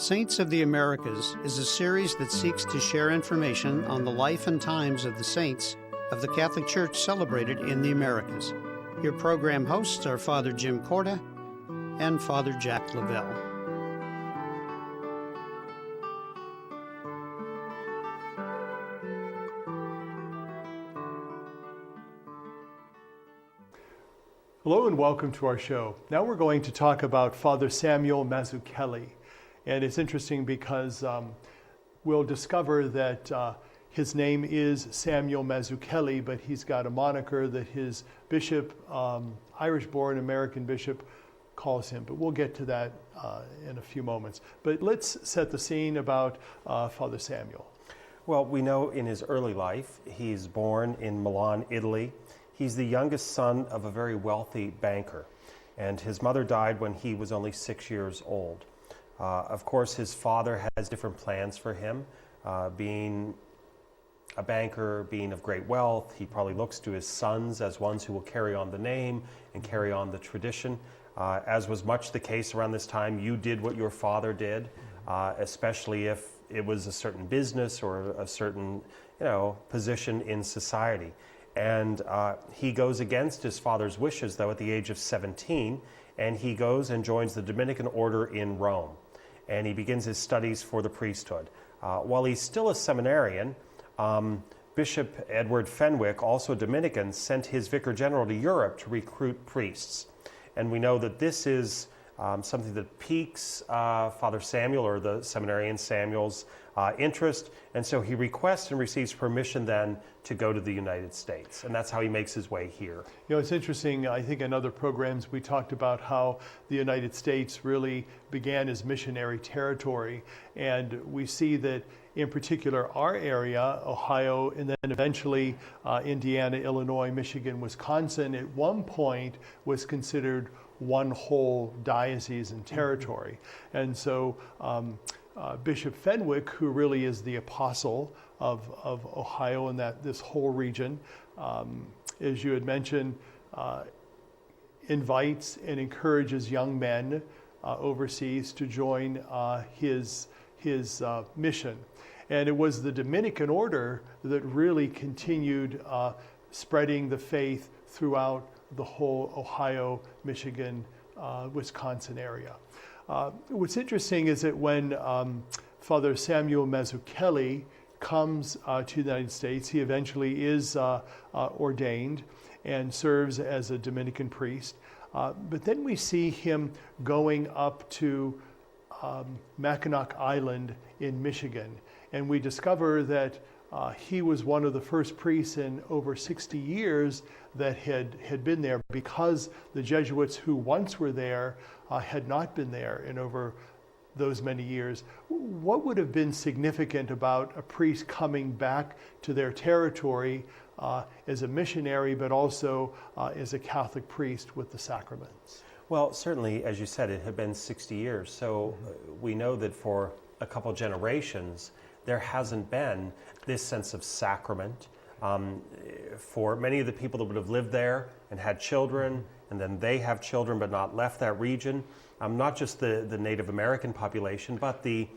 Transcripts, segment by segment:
Saints of the Americas is a series that seeks to share information on the life and times of the saints of the Catholic Church celebrated in the Americas. Your program hosts are Father Jim Corda and Father Jack Lavelle. Hello and welcome to our show. Now we're going to talk about Father Samuel Mazzuchelli. And it's interesting because we'll discover that his name is Samuel Mazzuchelli, but he's got a moniker that his bishop, Irish-born American bishop, calls him. But we'll get to that in a few moments. But let's set the scene about Father Samuel. Well, we know in his early life, he's born in Milan, Italy. He's the youngest son of a very wealthy banker, and his mother died when he was only 6 years old. Of course, his father has different plans for him. Being a banker, being of great wealth, he probably looks to his sons as ones who will carry on the name and carry on the tradition. As was much the case around this time, you did what your father did, especially if it was a certain business or a certain, position in society. And he goes against his father's wishes, though, at the age of 17, and he goes and joins the Dominican order in Rome. And he begins his studies for the priesthood. While he's still a seminarian, Bishop Edward Fenwick, also a Dominican, sent his vicar general to Europe to recruit priests. And we know that this is something that piques Father Samuel, or the seminarian Samuel's, interest, and so he requests and receives permission then to go to the United States, and that's how he makes his way here. It's interesting, I think in other programs we talked about how the United States really began as missionary territory, and we see that in particular our area, Ohio, and then eventually Indiana, Illinois, Michigan, Wisconsin, at one point was considered one whole diocese and territory. And so Bishop Fenwick, who really is the apostle of Ohio and this whole region, as you had mentioned, invites and encourages young men overseas to join his mission. And it was the Dominican order that really continued spreading the faith throughout the whole Ohio, Michigan, Wisconsin area. What's interesting is that when Father Samuel Mazzuchelli comes to the United States, he eventually is ordained and serves as a Dominican priest. But then we see him going up to Mackinac Island in Michigan, and we discover that he was one of the first priests in over 60 years that had been there, because the Jesuits who once were there had not been there in over those many years. What would have been significant about a priest coming back to their territory as a missionary, but also as a Catholic priest with the sacraments? Well, certainly, as you said, it had been 60 years, so we know that for a couple generations, there hasn't been this sense of sacrament. For many of the people that would have lived there and had children, and then they have children but not left that region, not just the Native American population, but the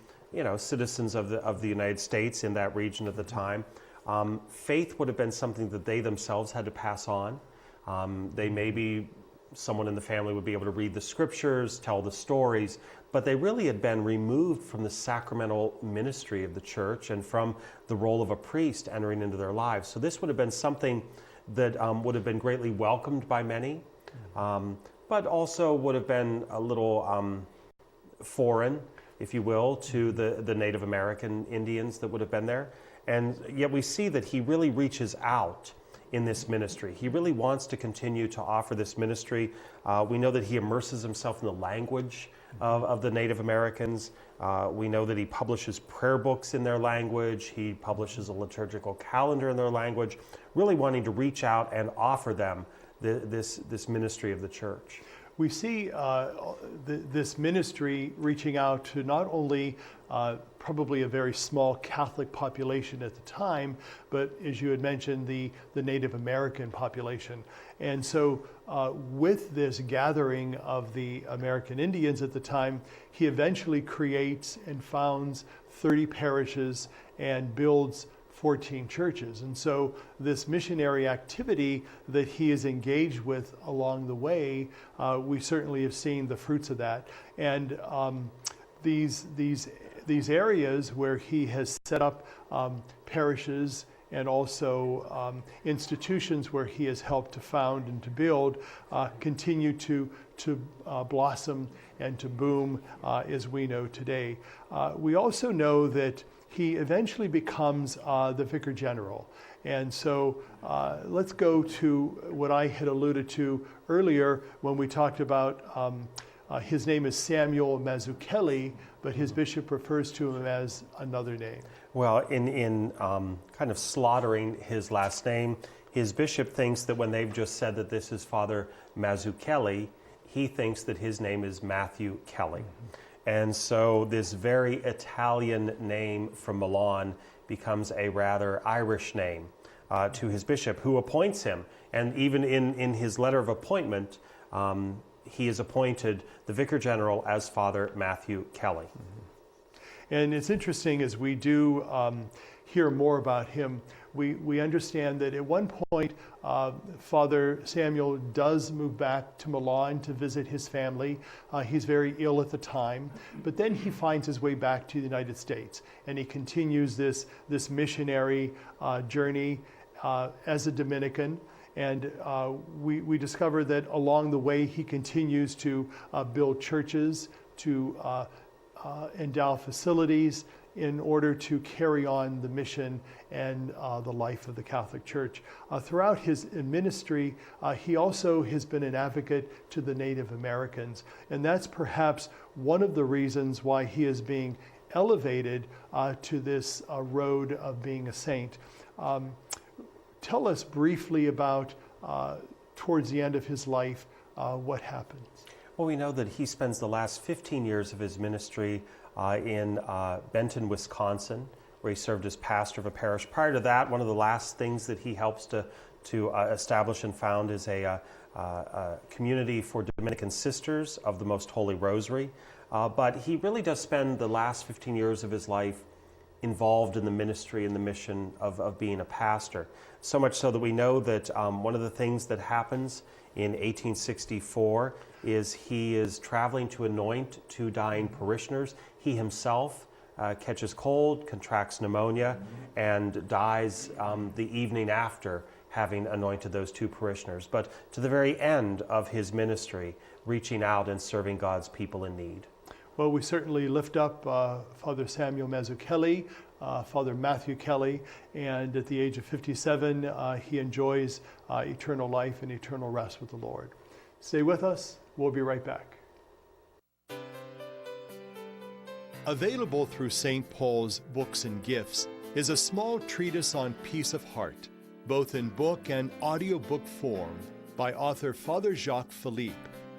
citizens of the United States in that region at the time, faith would have been something that they themselves had to pass on. They maybe someone in the family would be able to read the scriptures, tell the stories, but they really had been removed from the sacramental ministry of the church and from the role of a priest entering into their lives. So this would have been something that would have been greatly welcomed by many, but also would have been a little foreign, if you will, to the Native American Indians that would have been there. And yet we see that he really reaches out in this ministry. He really wants to continue to offer this ministry. We know that he immerses himself in the language of the Native Americans. We know that he publishes prayer books in their language. He publishes a liturgical calendar in their language, really wanting to reach out and offer them this ministry of the church. we see this ministry reaching out to not only probably a very small Catholic population at the time, but as you had mentioned, the Native American population. And so with this gathering of the American Indians at the time, he eventually creates and founds 30 parishes and builds 14 churches. And so this missionary activity that he is engaged with along the way, we certainly have seen the fruits of that. And these areas where he has set up parishes and also institutions where he has helped to found and to build continue to blossom and to boom as we know today. We also know that he eventually becomes the Vicar General. And so let's go to what I had alluded to earlier when we talked about his name is Samuel Mazzuchelli, but his bishop refers to him as another name. Well, in kind of slaughtering his last name, his bishop thinks that when they've just said that this is Father Mazzuchelli, he thinks that his name is Matthew Kelly. And so this very Italian name from Milan becomes a rather Irish name to his bishop, who appoints him. And even in his letter of appointment, he is appointed the Vicar General as Father Matthew Kelly. And it's interesting as we do hear more about him, we understand that at one point Father Samuel does move back to Milan to visit his family. He's very ill at the time, but then he finds his way back to the United States, and he continues this missionary journey as a Dominican. And we discover that along the way he continues to build churches, to endow facilities in order to carry on the mission and the life of the Catholic Church. Throughout his ministry, he also has been an advocate to the Native Americans. And that's perhaps one of the reasons why he is being elevated to this road of being a saint. Tell us briefly about, towards the end of his life, what happens. Well, we know that he spends the last 15 years of his ministry in Benton, Wisconsin, where he served as pastor of a parish. Prior to that, one of the last things that he helps to establish and found is a community for Dominican sisters of the Most Holy Rosary. But he really does spend the last 15 years of his life involved in the ministry and the mission of being a pastor. So much so that we know that one of the things that happens in 1864 is he is traveling to anoint 2 dying parishioners. He himself catches cold, contracts pneumonia, and dies the evening after having anointed those 2 parishioners. But to the very end of his ministry, reaching out and serving God's people in need. Well, we certainly lift up Father Samuel Mazzuchelli, Father Matthew Kelly, and at the age of 57, he enjoys eternal life and eternal rest with the Lord. Stay with us. We'll be right back. Available through St. Paul's Books and Gifts is a small treatise on peace of heart, both in book and audiobook form, by author Father Jacques Philippe,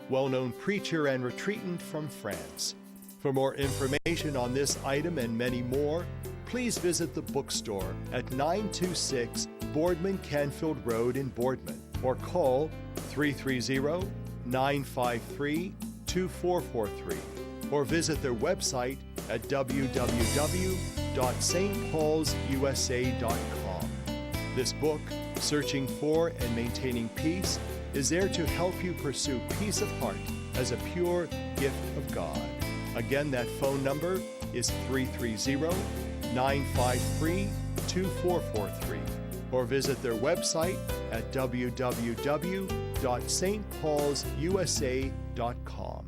well-known preacher and retreatant from France. For more information on this item and many more, please visit the bookstore at 926 Boardman Canfield Road in Boardman, or call 330-953-2443, or visit their website at www.stpaulsusa.com. This book, Searching for and Maintaining Peace, is there to help you pursue peace of heart as a pure gift of God. Again, that phone number is 330-953-2443, or visit their website at www.stpaulsusa.com.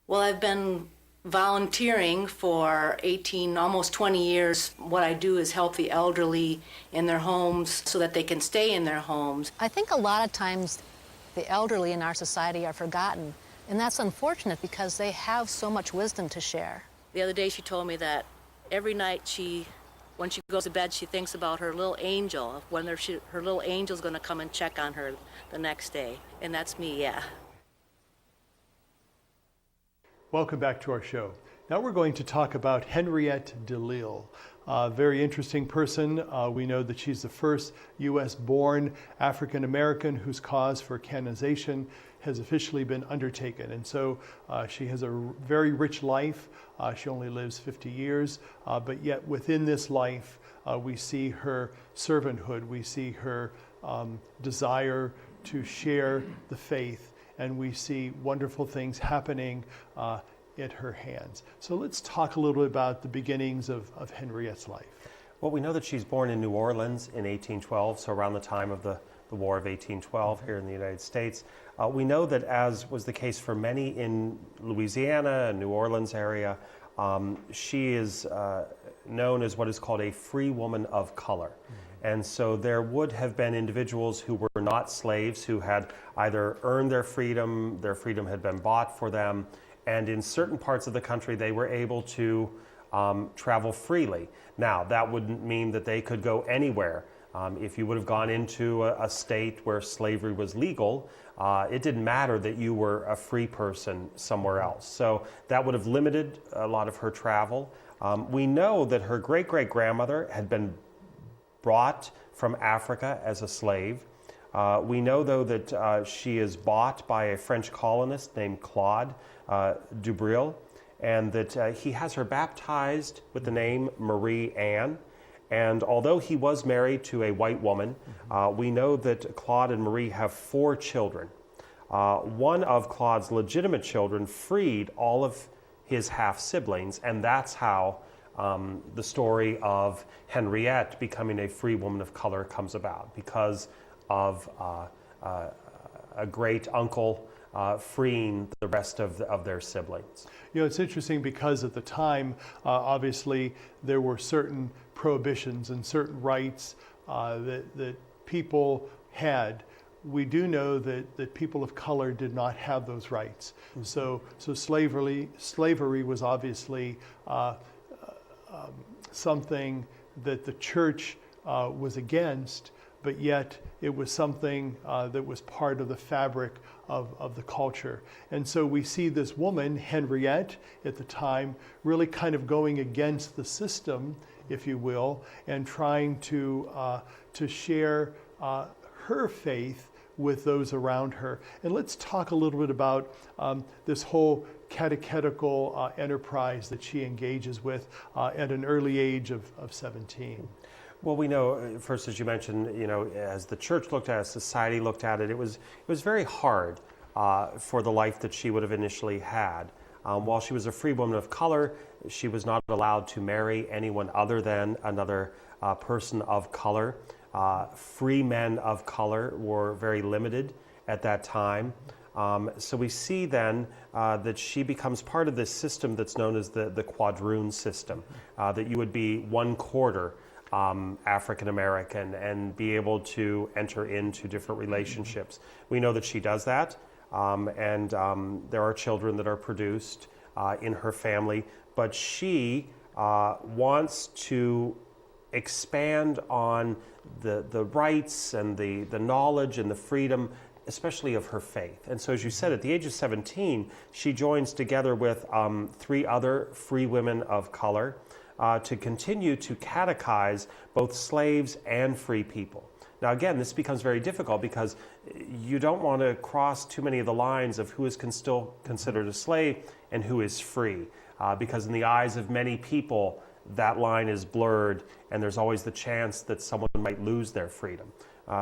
Well, I've been volunteering for 18, almost 20 years. What I do is help the elderly in their homes so that they can stay in their homes. I think a lot of times the elderly in our society are forgotten, and that's unfortunate because they have so much wisdom to share. The other day she told me that every night when she goes to bed, she thinks about her little angel, when her little angel's going to come and check on her the next day. And that's me, yeah. Welcome back to our show. Now we're going to talk about Henriette Delille. A very interesting person. We know that she's the first U.S.-born African-American whose cause for canonization has officially been undertaken. And so she has a very rich life. She only lives 50 years, but yet within this life, we see her servanthood, we see her desire to share the faith, and we see wonderful things happening at her hands. So let's talk a little bit about the beginnings of Henriette's life. Well, we know that she's born in New Orleans in 1812, so around the time of the War of 1812 here in the United States. We know that, as was the case for many in Louisiana and New Orleans area, she is known as what is called a free woman of color. And so there would have been individuals who were not slaves, who had either earned their freedom had been bought for them, and in certain parts of the country they were able to travel freely. Now, that wouldn't mean that they could go anywhere. If you would have gone into a state where slavery was legal, it didn't matter that you were a free person somewhere else. So that would have limited a lot of her travel. We know that her great-great-grandmother had been brought from Africa as a slave. We know, though, that she is bought by a French colonist named Claude Dubril, and that he has her baptized with the name Marie Anne. And although he was married to a white woman, we know that Claude and Marie have 4 children. One of Claude's legitimate children freed all of his half-siblings, and that's how the story of Henriette becoming a free woman of color comes about, because of a great uncle freeing the rest of their siblings. You know, it's interesting because at the time, obviously, there were certain prohibitions and certain rights that people had. We do know that people of color did not have those rights. So slavery was obviously something that the church was against, but yet it was something that was part of the fabric of the culture. And so we see this woman, Henriette, at the time, really kind of going against the system, if you will, and trying to share her faith with those around her. And let's talk a little bit about this whole catechetical enterprise that she engages with at an early age of 17. Well, we know, first, as you mentioned, you know, as the church looked at it, as society looked at it, it was very hard for the life that she would have initially had. While she was a free woman of color, she was not allowed to marry anyone other than another person of color. Free men of color were very limited at that time. So we see then that she becomes part of this system that's known as the quadroon system, that you would be 1/4 African American and be able to enter into different relationships. We know that she does that, and there are children that are produced in her family, but she wants to expand on the rights and the knowledge and the freedom, especially of her faith. And so, as you said, at the age of 17, she joins together with 3 other free women of color to continue to catechize both slaves and free people. Now, again, this becomes very difficult because you don't want to cross too many of the lines of who is still considered a slave and who is free, because in the eyes of many people, that line is blurred, and there's always the chance that someone might lose their freedom.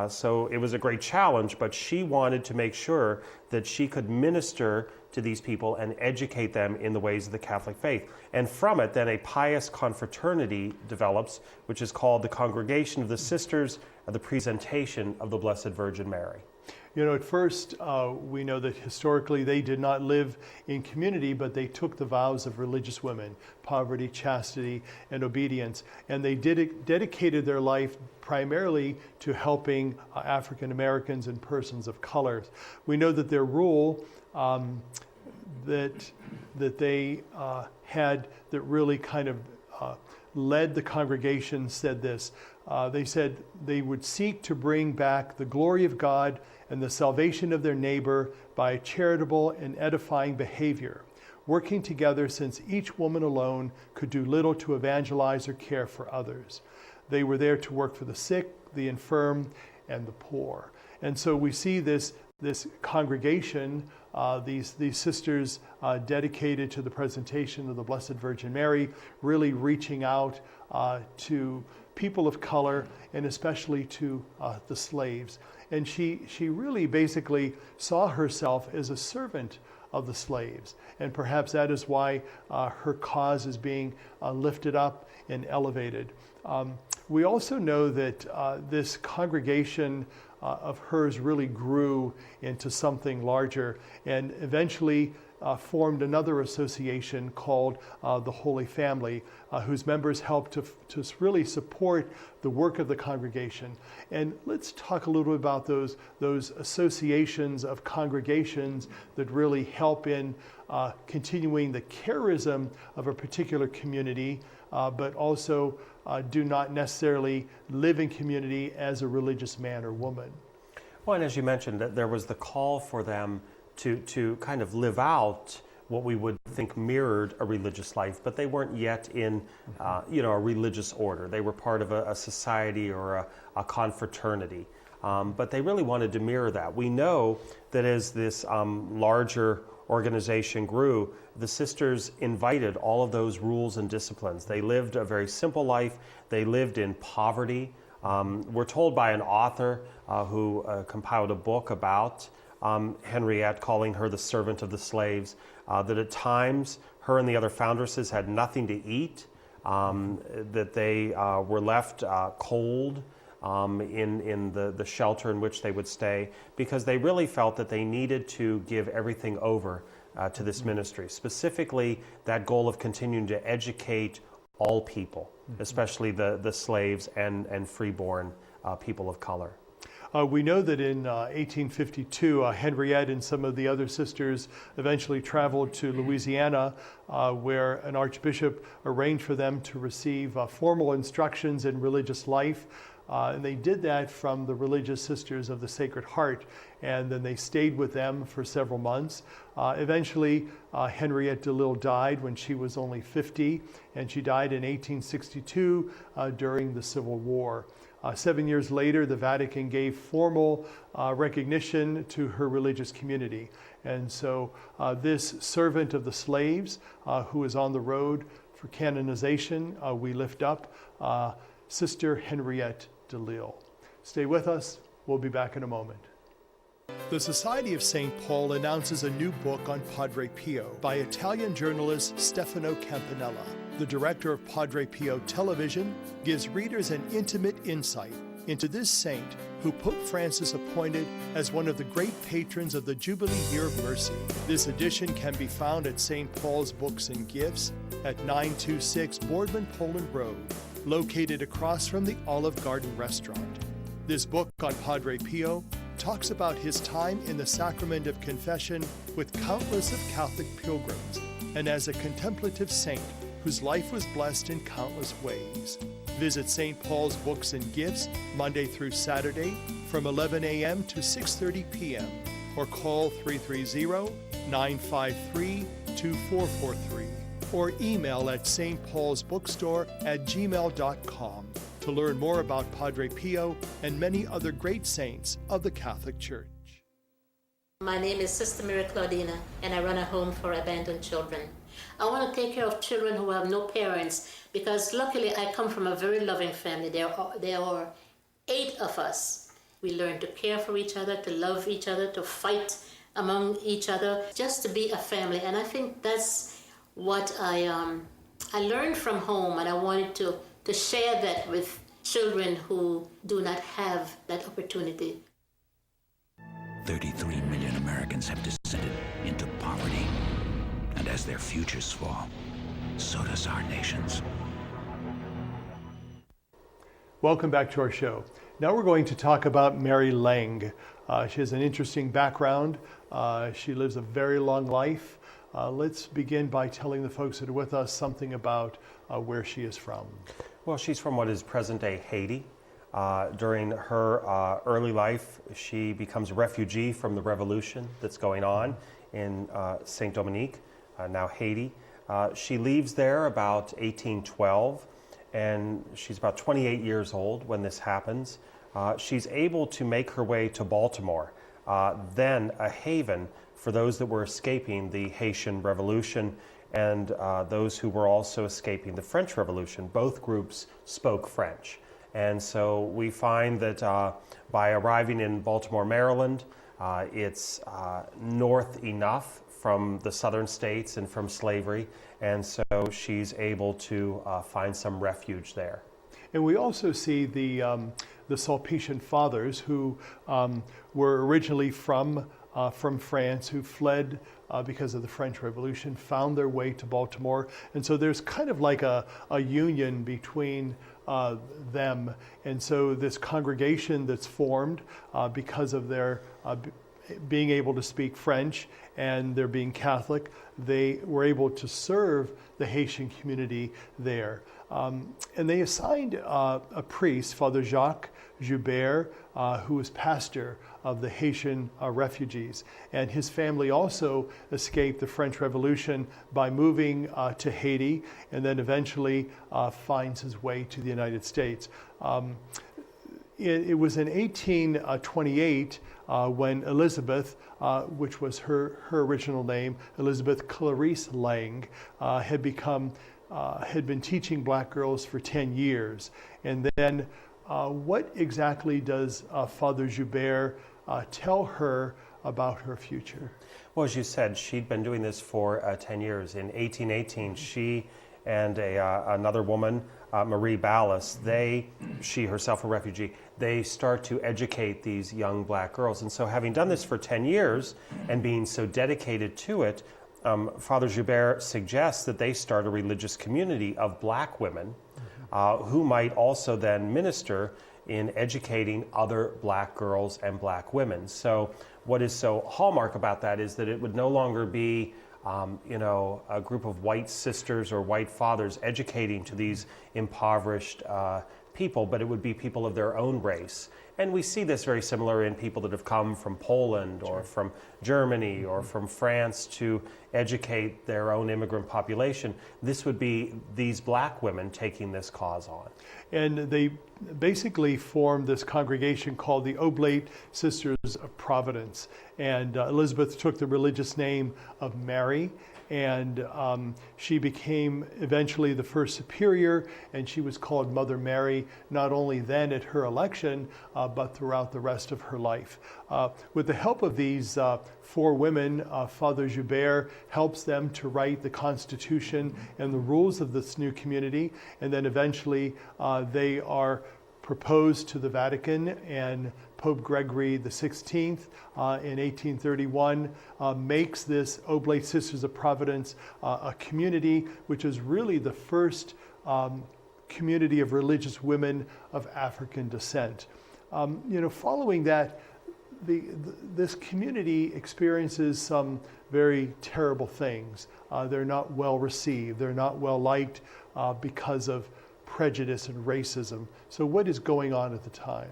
So it was a great challenge, but she wanted to make sure that she could minister to these people and educate them in the ways of the Catholic faith. And from it, then a pious confraternity develops, which is called the Congregation of the Sisters of the Presentation of the Blessed Virgin Mary. You know, at first, we know that historically they did not live in community, but they took the vows of religious women: poverty, chastity, and obedience. And they dedicated their life primarily to helping African Americans and persons of color. We know that their rule that they had, that really kind of led the congregation, said this. They said they would seek to bring back the glory of God and the salvation of their neighbor by charitable and edifying behavior. working together since each woman alone could do little to evangelize or care for others. They were there to work for the sick, the infirm, and the poor. And so we see this congregation, these sisters dedicated to the presentation of the Blessed Virgin Mary, really reaching out to people of color and especially to the slaves. And she really basically saw herself as a servant of the slaves. And perhaps that is why her cause is being lifted up and elevated. We also know that this congregation of hers really grew into something larger and eventually formed another association called the Holy Family, whose members helped to really support the work of the congregation. And let's talk a little bit about those associations of congregations that really help in continuing the charism of a particular community, but also do not necessarily live in community as a religious man or woman. Well, and as you mentioned, that there was the call for them to kind of live out what we would think mirrored a religious life, but they weren't yet in a religious order. They were part of a society or a confraternity, but they really wanted to mirror that. We know that as this larger organization grew, the sisters invited all of those rules and disciplines. They lived a very simple life. They lived in poverty. We're told by an author who compiled a book about Henriette, calling her the servant of the slaves, that at times her and the other foundresses had nothing to eat, that they were left cold in the shelter in which they would stay, because they really felt that they needed to give everything over to this ministry, specifically that goal of continuing to educate all people, especially the slaves and freeborn people of color. We know that in 1852, Henriette and some of the other sisters eventually traveled to Louisiana, where an archbishop arranged for them to receive formal instructions in religious life. And they did that from the religious sisters of the Sacred Heart, and then they stayed with them for several months. Eventually, Henriette Delille died when she was only 50, and she died in 1862 during the Civil War. 7 years later, the Vatican gave formal recognition to her religious community. And so this servant of the slaves, who is on the road for canonization, we lift up Sister Henriette Delille. Stay with us. We'll be back in a moment. The Society of St. Paul announces a new book on Padre Pio by Italian journalist Stefano Campanella. The director of Padre Pio Television gives readers an intimate insight into this saint who Pope Francis appointed as one of the great patrons of the Jubilee Year of Mercy. This edition can be found at St. Paul's Books and Gifts at 926 Boardman Poland Road, located across from the Olive Garden restaurant. This book on Padre Pio talks about his time in the sacrament of confession with countless of Catholic pilgrims, and as a contemplative saint whose life was blessed in countless ways. Visit St. Paul's Books and Gifts Monday through Saturday from 11 a.m. to 6:30 p.m. or call 330-953-2443 or email at stpaulsbookstore@gmail.com to learn more about Padre Pio and many other great saints of the Catholic Church. My name is Sister Mary Claudina, and I run a home for abandoned children. I want to take care of children who have no parents, because luckily I come from a very loving family. There are 8 of us. We learn to care for each other, to love each other, to fight among each other, just to be a family. And I think that's what I learned from home, and I wanted to share that with children who do not have that opportunity. 33 million Americans have descended into poverty. And as their futures fall, so does our nation's. Welcome back to our show. Now we're going to talk about Mary Lange. She has an interesting background. She lives a very long life. Let's begin by telling the folks that are with us something about where she is from. Well, she's from what is present-day Haiti. During her early life, she becomes a refugee from the revolution that's going on in Saint Dominique. now Haiti. She leaves there about 1812, and she's about 28 years old when this happens. She's able to make her way to Baltimore, then a haven for those that were escaping the Haitian Revolution and those who were also escaping the French Revolution. Both groups spoke French. And so we find that by arriving in Baltimore, Maryland, it's north enough from the southern states and from slavery, and so she's able to find some refuge there. And we also see the Sulpician Fathers, who were originally from France, who fled because of the French Revolution, found their way to Baltimore. And so there's kind of like a union between them. And so this congregation that's formed because of their being able to speak French and they're being Catholic, they were able to serve the Haitian community there. And they assigned a priest, Father Jacques Joubert, who was pastor of the Haitian refugees. And his family also escaped the French Revolution by moving to Haiti, and then eventually finds his way to the United States. It was in 1828 when Elizabeth, which was her original name, Elizabeth Clarice Lange, had been teaching black girls for 10 years. And then what exactly does Father Joubert tell her about her future? Well, as you said, she'd been doing this for 10 years. In 1818, she and another woman, Marie Ballas, she herself a refugee, they start to educate these young black girls. And so having done this for 10 years and being so dedicated to it, Father Joubert suggests that they start a religious community of black women who might also then minister in educating other black girls and black women. So what is so hallmark about that is that it would no longer be a group of white sisters or white fathers educating to these impoverished people, but it would be people of their own race. And we see this very similar in people that have come from Poland or from Germany or from France to educate their own immigrant population. This would be these black women taking this cause on. And they basically formed this congregation called the Oblate Sisters of Providence. And Elizabeth took the religious name of Mary, and she became eventually the first superior, and she was called Mother Mary, not only then at her election, but throughout the rest of her life. With the help of these four women, Father Joubert helps them to write the Constitution and the rules of this new community, and then eventually they are proposed to the Vatican, and Pope Gregory XVI in 1831 makes this Oblate Sisters of Providence a community which is really the first community of religious women of African descent. Following that, this community experiences some very terrible things. They're not well received. They're not well liked because of prejudice and racism. So what is going on at the time?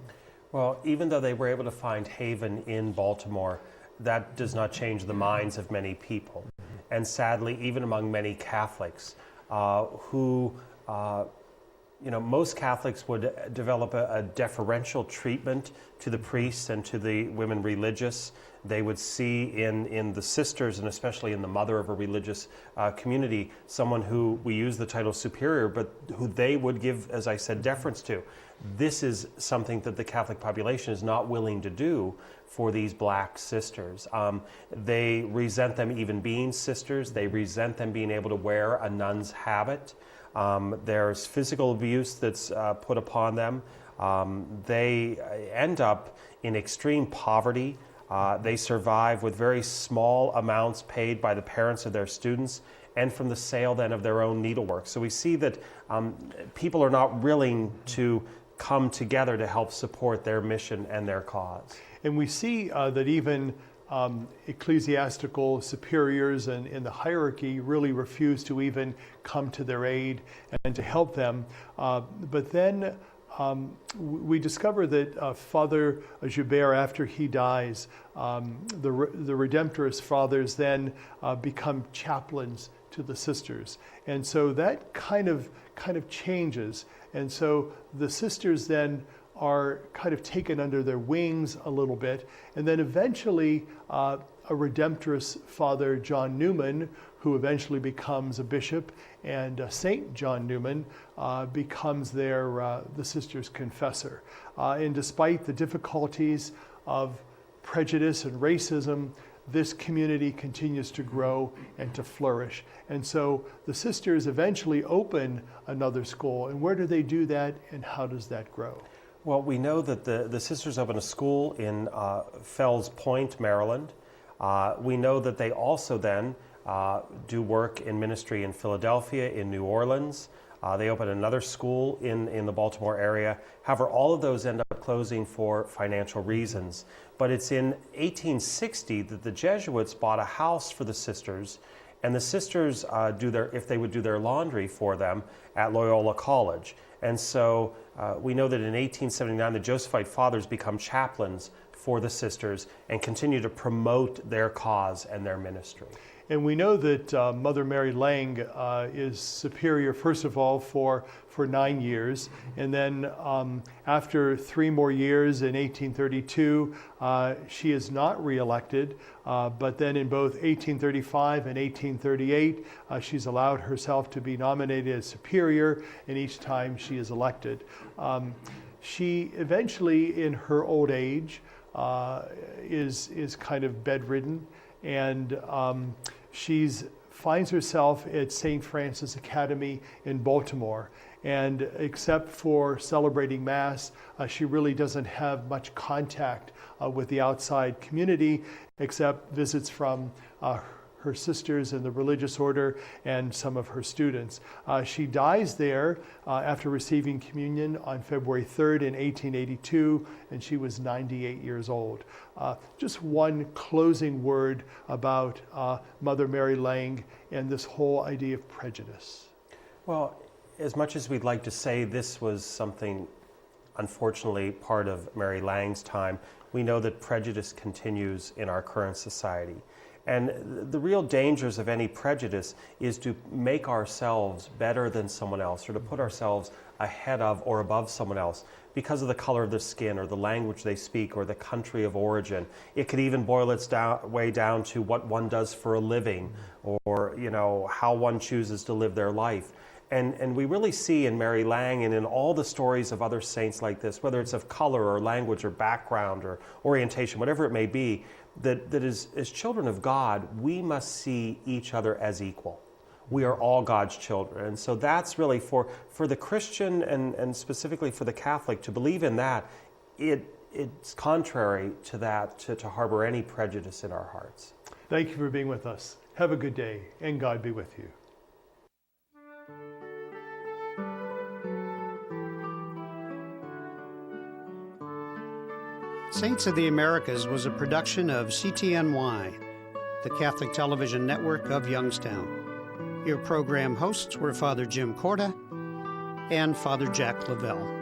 Well, even though they were able to find haven in Baltimore, that does not change the minds of many people. And sadly, even among many Catholics who most Catholics would develop a deferential treatment to the priests and to the women religious. They would see in the sisters, and especially in the mother of a religious community, someone who we use the title superior, but who they would give, as I said, deference to. This is something that the Catholic population is not willing to do for these black sisters. They resent them even being sisters. They resent them being able to wear a nun's habit. There's physical abuse that's put upon them. They end up in extreme poverty. They survive with very small amounts paid by the parents of their students and from the sale then of their own needlework. So we see that people are not willing to come together to help support their mission and their cause. And we see that even ecclesiastical superiors and in the hierarchy really refuse to even come to their aid and to help them. But then we discover that Father Joubert, after he dies, the Redemptorist fathers then become chaplains to the sisters. And so that kind of changes. And so the sisters then are kind of taken under their wings a little bit. And then eventually a Redemptorist Father, John Newman, who eventually becomes a bishop, and Saint John Newman becomes the sisters' confessor. And despite the difficulties of prejudice and racism, this community continues to grow and to flourish. And so the sisters eventually open another school. And where do they do that, and how does that grow? Well, we know that the sisters open a school in Fells Point, Maryland. We know that they also then do work in ministry in Philadelphia, in New Orleans. They open another school in the Baltimore area. However, all of those end up closing for financial reasons. But it's in 1860 that the Jesuits bought a house for the sisters, and the sisters if they would do their laundry for them at Loyola College. And so we know that in 1879 the Josephite fathers become chaplains for the sisters and continue to promote their cause and their ministry. And we know that Mother Mary Lange is superior, first of all, for 9 years. And then after 3 more years in 1832, she is not reelected. But then in both 1835 and 1838, she's allowed herself to be nominated as superior, and each time she is elected. She eventually, in her old age, is kind of bedridden, and she finds herself at St. Francis Academy in Baltimore. And except for celebrating Mass, she really doesn't have much contact with the outside community, except visits from her sisters in the religious order and some of her students. She dies there after receiving communion on February 3rd in 1882, and she was 98 years old. Just one closing word about Mother Mary Lange and this whole idea of prejudice. Well, as much as we'd like to say this was something, unfortunately, part of Mary Lange's time, we know that prejudice continues in our current society. And the real dangers of any prejudice is to make ourselves better than someone else, or to put ourselves ahead of or above someone else because of the color of their skin or the language they speak or the country of origin. It could even boil its way down to what one does for a living, or how one chooses to live their life. And we really see in Mary Lange and in all the stories of other saints like this, whether it's of color or language or background or orientation, whatever it may be, that as children of God, we must see each other as equal. We are all God's children. And so that's really for the Christian and specifically for the Catholic to believe in that. It's contrary to that to harbor any prejudice in our hearts. Thank you for being with us. Have a good day, and God be with you. Saints of the Americas was a production of CTNY, the Catholic Television Network of Youngstown. Your program hosts were Father Jim Corda and Father Jack Lavelle.